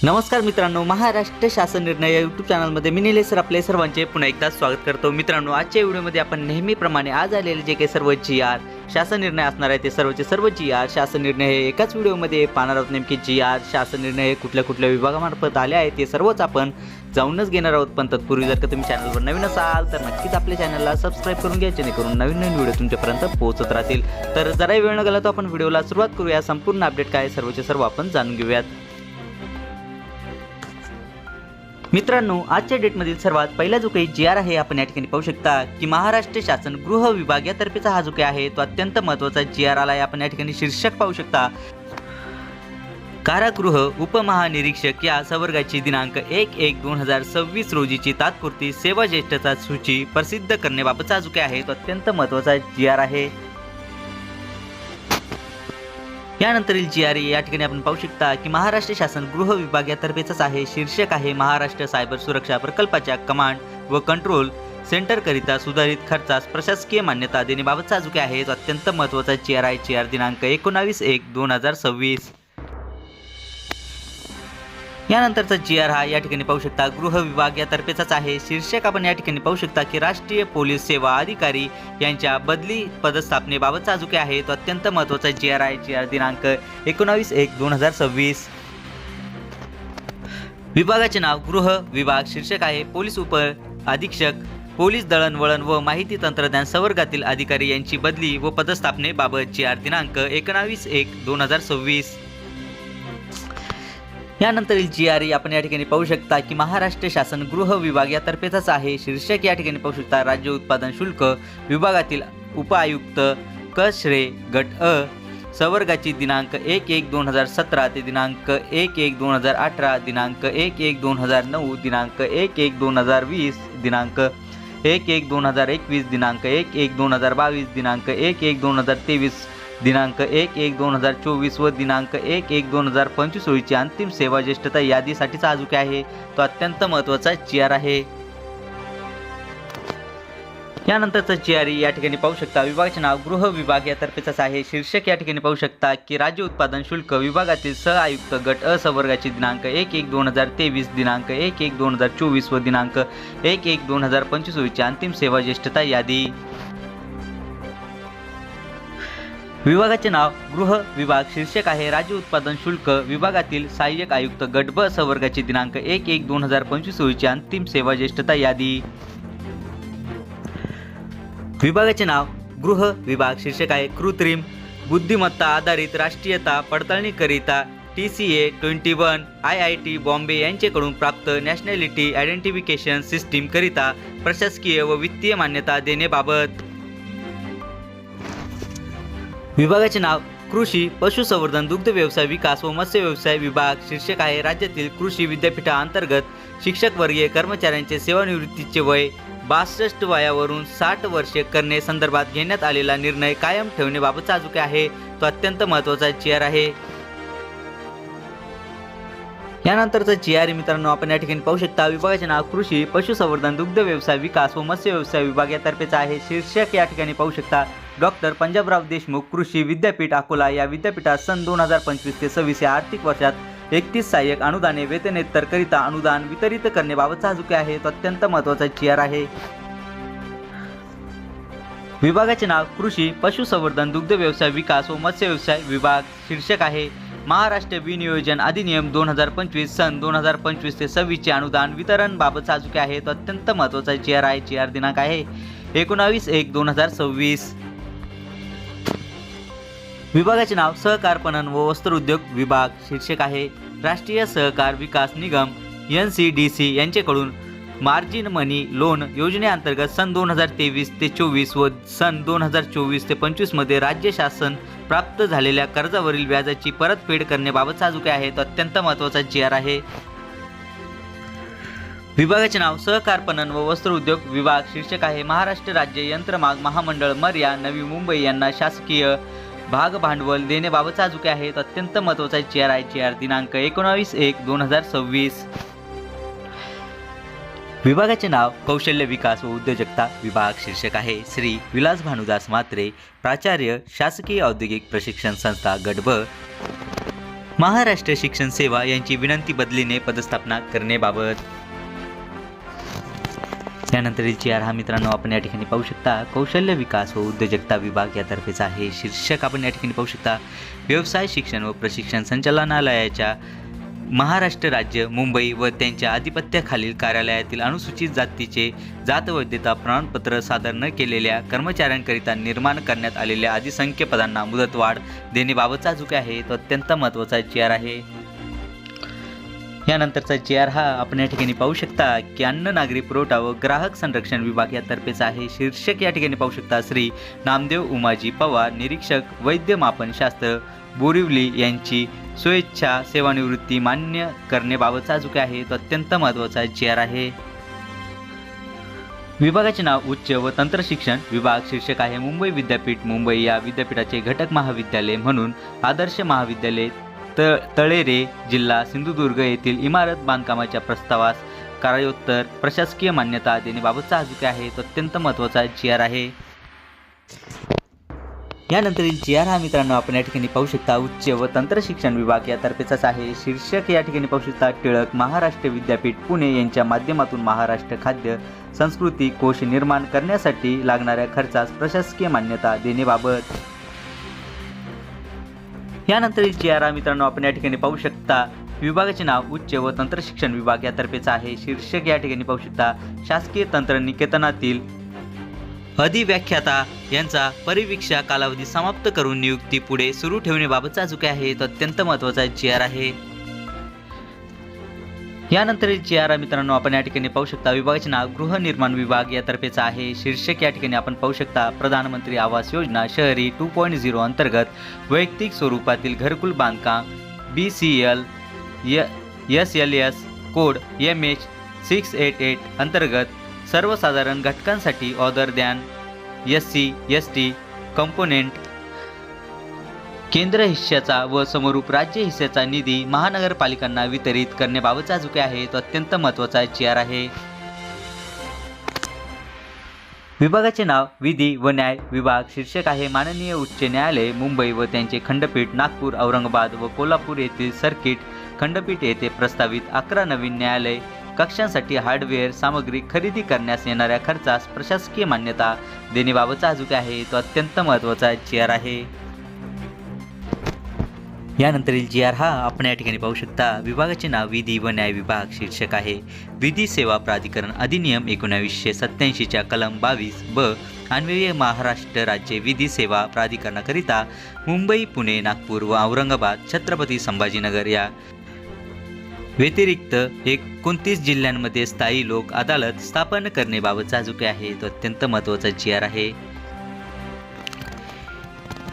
नमस्कार मित्रांनो, महाराष्ट्र शासन निर्णय या यूट्यूब चॅनलमध्ये मी निलेश सर आपले सर्वांचे पुन्हा एकदा स्वागत करतो। मित्रांनो, आजच्या व्हिडिओमध्ये आपण नेहमीप्रमाणे आज आलेले जे काही सर्व GR शासन निर्णय असणार आहे ते सर्वचे सर्व GR शासन निर्णय हे एकाच व्हिडिओमध्ये पाहणार आहोत। नेमके GR शासन निर्णय कुठल्या कुठल्या विभागामार्फत आले आहेत ते सर्वच आपण जाऊनच घेणार आहोत। पण तत्पूर्वी जर का तुम्ही चॅनलवर नवीन असाल तर नक्कीच आपल्या चॅनलला सबस्क्राईब करून घ्या, जेणेकरून नवीन नवीन व्हिडिओ तुमच्यापर्यंत पोहोचत राहतील। तर जरा वेळ न घालवता आपण व्हिडिओला सुरुवात करूया। संपूर्ण अपडेट काय सर्वचे सर्व आपण जाणून घेऊयात। मित्रांनो, आजच्या डेटमधील सर्वात पहिला जो काही GR आहे आपण या ठिकाणी पाहू शकता की महाराष्ट्र शासन गृह विभाग यातर्फेचा हा जो काही आहे तो अत्यंत महत्त्वाचा GR आला आहे। आपण या ठिकाणी शीर्षक पाहू शकता, कारागृह उपमहानिरीक्षक या संवर्गाची दिनांक 1/1/2026 रोजीची तात्पुरती सेवा ज्येष्ठता सूची प्रसिद्ध करण्याबाबतचा जो काही आहे तो अत्यंत महत्त्वाचा GR आहे। यानंतरील GR या ठिकाणी आपण पाहू शकता की महाराष्ट्र शासन गृह विभाग यातर्फेचाच आहे। शीर्षक आहे, महाराष्ट्र सायबर सुरक्षा प्रकल्पाच्या कमांड व कंट्रोल सेंटर करिता सुधारित खर्चास प्रशासकीय मान्यता देण्याबाबतचा जो काही आहे तो अत्यंत महत्त्वाचा GR आहे। GR दिनांक 19/1/2026। यानंतरचा GR हा या ठिकाणी पाहू शकता गृह विभाग यातर्फेचाच आहे। शीर्षक आपण या ठिकाणी पाहू शकता की राष्ट्रीय पोलीस सेवा अधिकारी यांच्या बदली पदस्थापनेबाबतचा जो काही आहे तो अत्यंत महत्त्वाचा GR आहे। GR दिनांक 19/1/2026। विभागाचे नाव गृह विभाग। शीर्षक आहे, पोलीस उप अधीक्षक पोलीस दळणवळण व माहिती तंत्रज्ञान संवर्गातील अधिकारी यांची बदली व पदस्थापनेबाबत। GR दिनांक 19/1/2026। यानंतरील GR आपण या ठिकाणी पाहू शकता की महाराष्ट्र शासन गृह विभाग यातर्फेचाच आहे। शीर्षक या ठिकाणी पाहू शकता, राज्य उत्पादन शुल्क विभागातील उपआयुक्त क श्रेय गट अ संवर्गाची दिनांक 1/1/2017 ते दिनांक 1/1/2018, दिनांक 1/1/2009, दिनांक 1/1/2020, दिनांक 1/1/2021, दिनांक 1/1/2022, दिनांक 1/1/2023, दिनांक 1/1/2024 व दिनांक 1/1/2025 रोजीची अंतिम सेवा ज्येष्ठता यादीसाठीचा हा जो काही आहे तो अत्यंत महत्त्वाचा GR आहे। यानंतरचा GR या ठिकाणी पाहू शकता, विभागाचे नाव गृह विभाग यातर्फेचाच आहे। शीर्षक या ठिकाणी पाहू शकता की राज्य उत्पादन शुल्क विभागातील सह आयुक्त गट अ संवर्गाची दिनांक 1/1/2023, दिनांक 1/1/2024 व दिनांक 1/1/2025 रोजीची अंतिम सेवा ज्येष्ठता यादी। विभागाचे नाव गृह विभाग। शीर्षक आहे, राज्य उत्पादन शुल्क विभागातील सहाय्यक आयुक्त गट ब संवर्गाची दिनांक 1/1/2025 रोजीची अंतिम सेवा ज्येष्ठता यादी। विभागाचे नाव गृह विभाग। शीर्षक आहे, कृत्रिम बुद्धिमत्ता आधारित राष्ट्रीयता पडताळणीकरिता TCA 21 IIT बॉम्बे यांच्याकडून प्राप्त नॅशनॅलिटी आयडेंटिफिकेशन सिस्टीम करिता प्रशासकीय व वित्तीय मान्यता देण्याबाबत। विभागाचे नाव कृषी पशुसंवर्धन दुग्ध व्यवसाय विकास व मत्स्य व्यवसाय विभाग। शीर्षक आहे, राज्यातील कृषी विद्यापीठांतर्गत शिक्षकवर्गीय कर्मचाऱ्यांचे सेवानिवृत्तीचे वय 62 वयावरून 60 वर्षे करणे संदर्भात घेण्यात आलेला निर्णय कायम ठेवण्याबाबतचा जो काही आहे तो अत्यंत महत्त्वाचा GR आहे। यानंतरचा GR मित्रांनो आपण या ठिकाणी पाहू शकता, विभागाचे नाव कृषी पशुसंवर्धन दुग्ध व्यवसाय विकास व मत्स्य व्यवसाय विभाग यातर्फेचा आहे। शीर्षक या ठिकाणी पाहू शकता, डॉक्टर पंजाबराव देशमुख कृषी विद्यापीठ अकोला या विद्यापीठात सन 2025 ते 26 या आर्थिक वर्षात 31 सहाय्यक अनुदाने वेतनेतर करिता अनुदान वितरित करण्याबाबतचा जो काही आहे तो अत्यंत महत्त्वाचा GR आहे। विभागाचे नाव कृषी पशुसंवर्धन दुग्ध व्यवसाय विकास व मत्स्य व्यवसाय विभाग। शीर्षक आहे, महाराष्ट्र विनियोजन अधिनियम 2025 सन 2025 ते 26 चे अनुदान वितरण बाबतचा जो काही आहे तो अत्यंत महत्त्वाचा GR आहे। GR दिनांक आहे 19/1/2026। विभागाचे नाव सहकार पणन व वस्त्रोद्योग विभाग। शीर्षक आहे, राष्ट्रीय सहकार विकास निगम NCDC यांच्याकडून मार्जिन मनी लोन योजनेअंतर्गत सन 2023 ते 24 व सन 2024 ते 25 मध्ये राज्य शासन प्राप्त झालेल्या कर्जावरील व्याजाची परतफेड करण्याबाबतचा जो काही आहे तो अत्यंत महत्त्वाचा GR आहे। विभागाचे नाव सहकार पणन व वस्त्रोद्योग विभाग। शीर्षक आहे, महाराष्ट्र राज्य यंत्रमाग महामंडळ मर्या नवी मुंबई यांना शासकीय भाग भांडवल देण्याबाबतचा जो काही आहे तो अत्यंत महत्त्वाचा GR आहे। GR दिनांक 19/1/2026। विभागाचे नाव कौशल्य विकास व उद्योजकता विभाग। शीर्षक आहे, श्री विलास भानुदास म्हात्रे प्राचार्य शासकीय औद्योगिक प्रशिक्षण संस्था गट ब। महाराष्ट्र शिक्षण सेवा यांची विनंती बदलीने पदस्थापना करण्याबाबत. त्यानंतरील जी आर हा मित्रांनो आपण या ठिकाणी पाहू शकता कौशल्य विकास व उद्योजकता विभाग यातर्फेचा आहे. शीर्षक आपण या ठिकाणी पाहू शकता व्यवसाय शिक्षण व प्रशिक्षण संचालनालयाच्या महाराष्ट्र राज्य मुंबई व त्यांच्या आधिपत्याखालील कार्यालयातील अनुसूचित जातीचे जात वैधता प्रमाणपत्र सादर न केलेल्या कर्मचाऱ्यांकरिता निर्माण करण्यात आलेल्या अधिसंख्य पदांना मुदतवाढ देण्याबाबतचा जो काय आहे तो अत्यंत महत्त्वाचा जी आर आहे. यानंतरचा जी आर हा आपण या ठिकाणी पाहू शकता की अन्न नागरी पुरवठा व ग्राहक संरक्षण विभाग यातर्फेचा आहे. शीर्षक या ठिकाणी पाहू शकता श्री नामदेव उमाजी पवार निरीक्षक वैद्य मापनशास्त्र बोरिवली यांची स्वेच्छा सेवानिवृत्ती मान्य करण्याबाबतचा जो काय आहे तो अत्यंत महत्त्वाचा जी आर आहे. विभागाचे नाव उच्च व तंत्र शिक्षण विभाग. शीर्षक आहे मुंबई विद्यापीठ मुंबई या विद्यापीठाचे घटक महाविद्यालय म्हणून आदर्श महाविद्यालय तळेरे जिल्हा सिंधुदुर्ग येथील इमारत बांधकामाच्या प्रस्तावास कार्योत्तर प्रशासकीय मान्यता देण्याबाबतचा जो काय आहे तो अत्यंत महत्त्वाचा जी आर आहे. यानंतरील जी आर हा मित्रांनो आपण या ठिकाणी पाहू शकता उच्च व तंत्र शिक्षण विभाग यातर्फेचाच आहे. शीर्षक या ठिकाणी पाहू शकता टिळक महाराष्ट्र विद्यापीठ पुणे यांच्या माध्यमातून महाराष्ट्र खाद्य संस्कृती कोश निर्माण करण्यासाठी लागणाऱ्या खर्चास प्रशासकीय मान्यता देण्याबाबत. यानंतरील जी आर हा मित्रांनो आपण या ठिकाणी पाहू शकता विभागाचे नाव उच्च व तंत्र शिक्षण विभाग यातर्फेचा आहे. शीर्षक या ठिकाणी पाहू शकता शासकीय तंत्र निकेतनातील अधिव्याख्याता यांचा परिवीक्षा कालावधी समाप्त करून नियुक्ती पुढे सुरू ठेवण्याबाबतचा जो काय आहे तो अत्यंत महत्त्वाचा जी आर आहे. यानंतर जी आर मित्रांनो आपण या ठिकाणी पाहू शकता विभागाचे नाव गृहनिर्माण विभाग यातर्फेचा आहे. शीर्षक या ठिकाणी आपण पाहू शकता प्रधानमंत्री आवास योजना शहरी 2.0 अंतर्गत वैयक्तिक स्वरूपातील घरकुल बांधकाम BCL SLS कोड MH688 अंतर्गत सर्वसाधारण घटकांसाठी other than SC ST component केंद्र हिस्साचा व समरूप राज्य हिस्साचा निधी महानगरपालिकांना वितरित करण्याबाबतचा जो काय आहे तो अत्यंत महत्त्वाचा जी आर आहे. विभागाचे नाव विधी व न्याय विभाग. शीर्षक आहे माननीय उच्च न्यायालय मुंबई व त्यांचे खंडपीठ नागपूर औरंगाबाद व कोल्हापूर येथील सर्किट खंडपीठ येथे प्रस्तावित 11 नवीन न्यायालय कक्षांसाठी हार्डवेअर सामग्री खरेदी करण्यास येणाऱ्या खर्चास प्रशासकीय मान्यता देण्याबाबतचा जो काय आहे तो अत्यंत महत्त्वाचा जी आर आहे. यानंतरील जी आर हा आपण या ठिकाणी पाहू शकता विभागाचे नाव विधी व न्याय विभाग. शीर्षक आहे विधी सेवा प्राधिकरण अधिनियम 1987च्या कलम 22 अन्वये महाराष्ट्र राज्य विधी सेवा प्राधिकरणाकरिता मुंबई पुणे नागपूर व औरंगाबाद छत्रपती संभाजीनगर या व्यतिरिक्त 29 जिल्ह्यांमध्ये स्थायी लोक अदालत स्थापन करण्याबाबतचा जो काय आहे तो अत्यंत महत्त्वाचा जी आर आहे.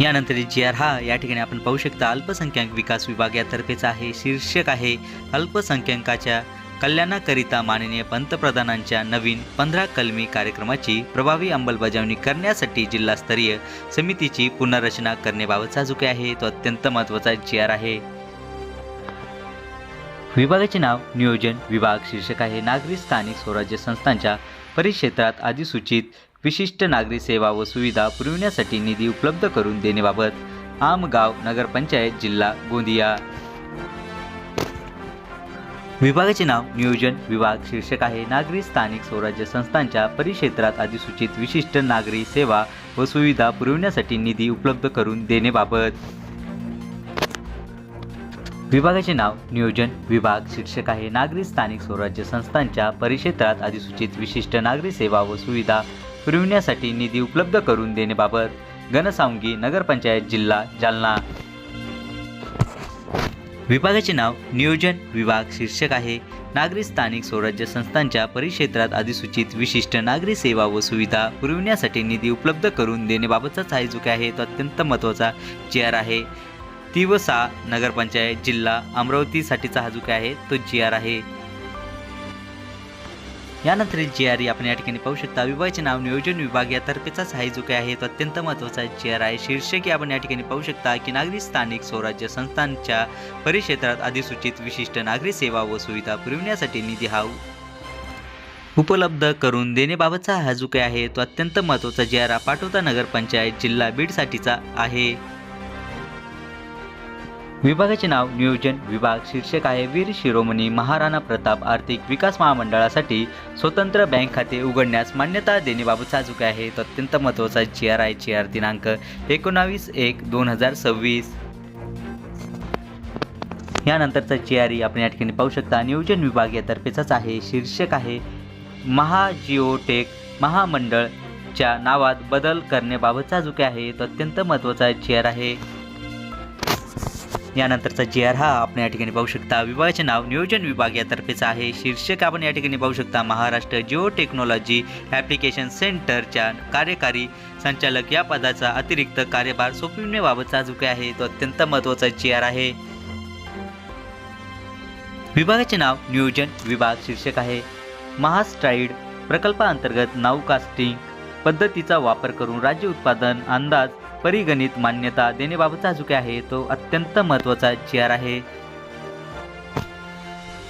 यानंतर जी आर हा या ठिकाणी आपण पाहू शकता अल्पसंख्याक विकास विभाग यातर्फेचा आहे. शीर्षक आहे अल्पसंख्याकाच्या कल्याणाकरिता माननीय पंतप्रधानांच्या नवीन 15 कलमी कार्यक्रमाची प्रभावी अंमलबजावणी करण्यासाठी जिल्हास्तरीय समितीची पुनर्रचना करण्याबाबतचा जो काय आहे तो अत्यंत महत्त्वाचा जी आर आहे. विभागाचे नाव नियोजन विभाग. शीर्षक आहे नागरी स्थानिक स्वराज्य संस्थांच्या परिक्षेत्रात अधिसूचित विशिष्ट नागरी सेवा व सुविधा पुरविण्यासाठी निधी उपलब्ध करून देण्याबाबत. आमगाव नगरपंचायत जिल्हा गोंदिया. विभागाचे नाव नियोजन विभाग. शीर्षक आहे नागरी स्थानिक स्वराज्य संस्थांच्या परिक्षेत्रात अधिसूचित विशिष्ट नागरी सेवा व सुविधा पुरविण्यासाठी निधी उपलब्ध करून देण्याबाबत. विभागाचे नाव नियोजन विभाग. शीर्षक आहे नागरी स्थानिक स्वराज्य संस्थांच्या परिक्षेत्रात अधिसूचित विशिष्ट नागरी सेवा व सुविधा पुरविण्यासाठी निधी उपलब्ध करून देण्याबाबत. घनसावंगी नगरपंचायत जिल्हा जालना. विभागाचे नाव नियोजन विभाग. शीर्षक आहे नागरी स्थानिक स्वराज्य संस्थांच्या परिक्षेत्रात अधिसूचित विशिष्ट नागरी सेवा व सुविधा पुरविण्यासाठी निधी उपलब्ध करून देण्याबाबतचाच आहे जो काय आहे तो अत्यंत महत्त्वाचा जी आर आहे. तिवसा नगरपंचायत जिल्हा अमरावतीसाठीचा हा जो काय आहे तो जी आर आहे. यानंतर जी आर आपण या ठिकाणी पाहू शकता विभागाचे नाव नियोजन विभाग यातर्फेचाच आहे जो काय आहे तो अत्यंत महत्त्वाचा जी आर आहे. शीर्षक आपण या ठिकाणी पाहू शकता की नागरी स्थानिक स्वराज्य संस्थांच्या परिक्षेत्रात अधिसूचित विशिष्ट नागरी सेवा व सुविधा पुरविण्यासाठी निधी हा उपलब्ध करून देण्याबाबतचा हा जो काय आहे तो अत्यंत महत्त्वाचा जी आर पाटोदा नगरपंचायत जिल्हा बीडसाठीचा आहे. विभागाचे नाव नियोजन विभाग. शीर्षक आहे वीर शिरोमणी महाराणा प्रताप आर्थिक विकास महामंडळासाठी स्वतंत्र बँक खाते उघडण्यास मान्यता देण्याबाबतचा जो काय आहे तो अत्यंत महत्त्वाचा GR आहे. GR दिनांक 19/1/2026. यानंतरचा GR आपण या ठिकाणी पाहू शकता. नियोजन विभाग यातर्फेचाच आहे. शीर्षक आहे महाजिओटेक महामंडळच्या नावात बदल करण्याबाबतचा जो काय आहे तो अत्यंत महत्त्वाचा GR आहे. यानंतरचा GR हा आपण या ठिकाणी पाहू शकता. विभागाचे नाव नियोजन विभाग यातर्फेचा आहे. शीर्षक आपण या ठिकाणी पाहू शकता. महाराष्ट्र जिओ टेक्नॉलॉजी ॲप्लिकेशन सेंटरच्या कार्यकारी संचालक या पदाचा अतिरिक्त कार्यभार सोपविण्याबाबतचा जो काय आहे तो अत्यंत महत्त्वाचा GR आहे. विभागाचे नाव नियोजन विभाग. शीर्षक आहे महास्ट्राईड प्रकल्पाअंतर्गत नावकास्टिंग पद्धतीचा वापर करून राज्य उत्पादन अंदाज परिगणित मान्यता देण्याबाबतचा जो काय आहे तो अत्यंत महत्त्वाचा GR आहे.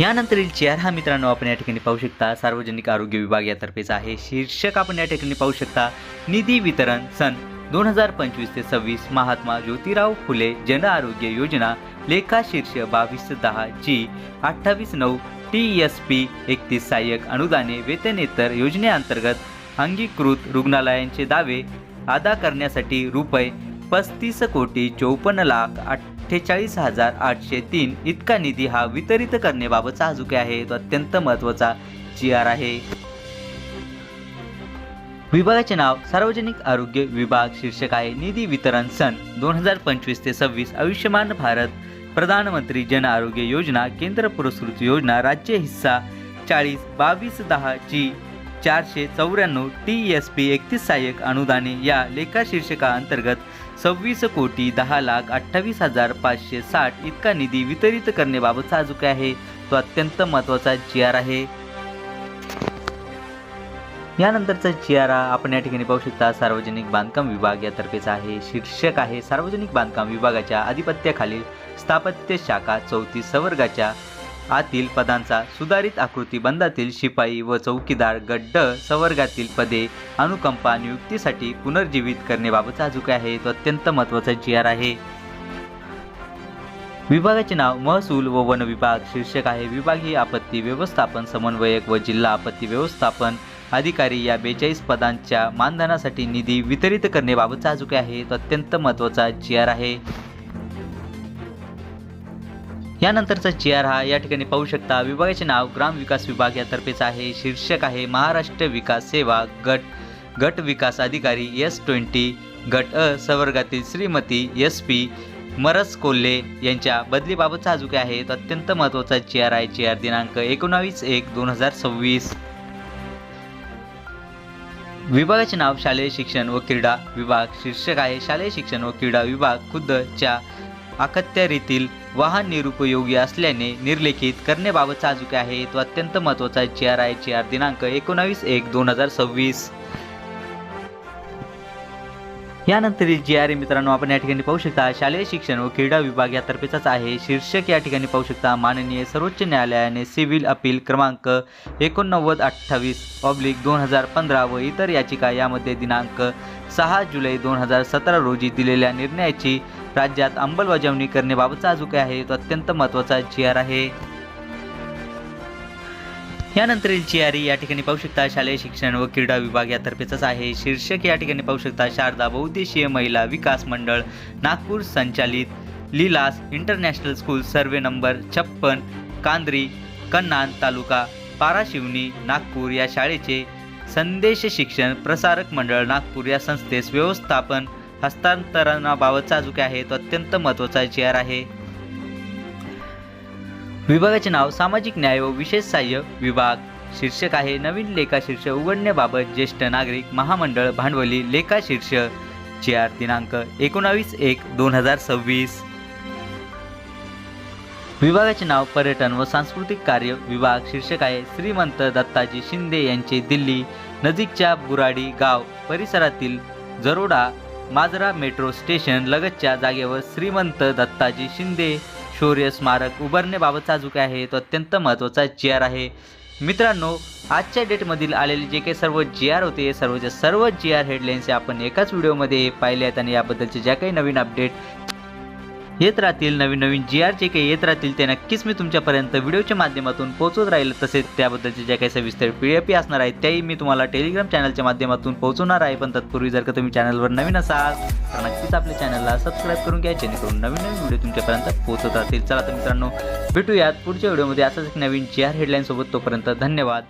यानंतरील GR हा मित्रांनो आपण या ठिकाणी पाहू शकता. सार्वजनिक आरोग्य विभाग यातर्फेचा आहे. शीर्षक आपण या ठिकाणी पाहू शकता. निधी वितरण सन 2025 ते 26 महात्मा ज्योतिराव फुले जन आरोग्य योजना लेखा शीर्ष 2210 G 28/9 TSP 31 सहाय्यक अनुदाने वेतनेतर योजनेअंतर्गत अंगीकृत रुग्णालयांचे दावे अदा करण्यासाठी रुपये 35,54,48,803 इतका निधी हा वितरित करण्याबाबतचा हा जो काय आहे तो अत्यंत महत्त्वाचा GR आहे. विभागाचे नाव सार्वजनिक आरोग्य विभाग. शीर्षक आहे निधी वितरण सन 2025 ते 26 आयुष्यमान भारत प्रधानमंत्री जन आरोग्य योजना केंद्र पुरस्कृत योजना राज्य हिस्सा 40/2210 G 494 TSP 31 सहाय्यक अनुदाने या लेखा शीर्षकाअंतर्गत 26,10,28,560 इतका निधी वितरित करण्याबाबतचा जो काय आहे तो अत्यंत महत्त्वाचा GR आहे. यानंतरचा GR आपण या ठिकाणी पाहू शकता. सार्वजनिक बांधकाम विभाग यातर्फेचा आहे. शीर्षक आहे सार्वजनिक बांधकाम विभागाच्या अधिपत्याखालील स्थापत्य शाखा 34 संवर्गाच्या आतील पदांचा सुधारित आकृती बंधातील शिपाई व चौकीदार गट ड संवर्गातील पदे अनुकंपा नियुक्तीसाठी पुनर्जीवित करण्याबाबतचा जो काय आहे तो अत्यंत महत्त्वाचा GR आहे. विभागाचे नाव महसूल व वन विभाग. शीर्षक आहे विभागीय आपत्ती व्यवस्थापन समन्वयक व जिल्हा आपत्ती व्यवस्थापन अधिकारी या 42 पदांच्या मानधनासाठी निधी वितरित करण्याबाबतचा जो काय आहे तो अत्यंत महत्त्वाचा GR आहे. यानंतरचा GR हा या ठिकाणी पाहू शकता. विभागाचे नाव ग्राम विकास विभाग यातर्फेचा आहे. शीर्षक आहे महाराष्ट्र विकास सेवा गट विकास अधिकारी S20 गट अ संवर्गातील श्रीमती SP मरस कोल्हे यांच्या बदलीबाबतचा जो काय आहे तो अत्यंत महत्त्वाचा GR आहे. GR दिनांक 19/1/2026. विभागाचे नाव शालेय शिक्षण व क्रीडा विभाग. शीर्षक आहे शालेय शिक्षण व क्रीडा विभाग खुद्दच्या अखत्यारीतील वाहन निरुपयोगी असल्याने निर्लेखित करण्याबाबतचा जो काय आहे तो अत्यंत महत्त्वाचा GR आहे. GR दिनांक 19/1/2026. यानंतरील GR मित्रांनो आपण या ठिकाणी पाहू शकता. शालेय शिक्षण व क्रीडा विभाग यातर्फेचाच आहे. शीर्षक या ठिकाणी पाहू शकता. माननीय सर्वोच्च न्यायालयाने सिव्हिल अपील क्रमांक 89/28/2015 व इतर याचिका यामध्ये दिनांक 6 जुलै 2017 रोजी दिलेल्या निर्णयाची राज्यात अंमलबजावणी करण्याबाबतचा जो काय आहे तो अत्यंत महत्त्वाचा GR आहे. यानंतरील GR या ठिकाणी पाहू शकता. शालेय शिक्षण व क्रीडा विभाग यातर्फेचाच आहे. शीर्षक या ठिकाणी पाहू शकता. शारदा बहुउद्देशीय महिला विकास मंडळ नागपूर संचालित leelas international school survey number 56 कांद्री Kannan तालुका पाराशिवनी नागपूर या शाळेचे संदेश शिक्षण प्रसारक मंडळ नागपूर या संस्थेस व्यवस्थापन हस्तांतरणाबाबतचा जो काय आहे तो अत्यंत महत्त्वाचा GR आहे. विभागाचे नाव सामाजिक न्याय व विशेष सहाय्य विभाग. शीर्षक आहे नवीन लेखाशीर्ष उघडण्याबाबत ज्येष्ठ नागरिक महामंडळ भांडवली लेखाशीर्ष. GR दिनांक 19/1/2026. विभागाचे नाव पर्यटन व सांस्कृतिक कार्य विभाग. शीर्षक आहे श्रीमंत दत्ताजी शिंदे यांचे दिल्ली नजीकच्या बुराडी गाव परिसरातील जरोडा माजरा मेट्रो स्टेशन लगतच्या जागेवर श्रीमंत दत्ताजी शिंदे शौर्य स्मारक उभारण्याबाबतचा जो काय आहे तो अत्यंत महत्त्वाचा GR आहे. मित्रांनो आजच्या डेटमधील आलेले जे काही सर्व GR होते सर्व GR हेडलाईन्स आपण एकाच व्हिडिओमध्ये पाहिले आहेत आणि याबद्दलचे ज्या काही नवीन अपडेट येत राहतील नवीन GR जे काही येत राहतील ते नक्कीच मी तुमच्यापर्यंत व्हिडिओच्या माध्यमातून पोहोचवत राहील। तसेच त्याबद्दलचे ज्या काही सविस्तर PDF असणार आहेत त्याही मी तुम्हाला टेलिग्राम चॅनलच्या माध्यमातून पोहोचवणार आहे। पण तत्पूर्वी जर का तुम्ही चॅनलवर नवीन असाल तर नक्कीच आपल्या चॅनलला सबस्क्राईब करून घ्या, जेणेकरून नवीन व्हिडिओ तुमच्यापर्यंत पोहोचत राहतील। चला तर मित्रांनो, भेटूयात पुढच्या व्हिडिओमध्ये असंच एक नवीन GR हेडलाईन सोबत। तोपर्यंत धन्यवाद।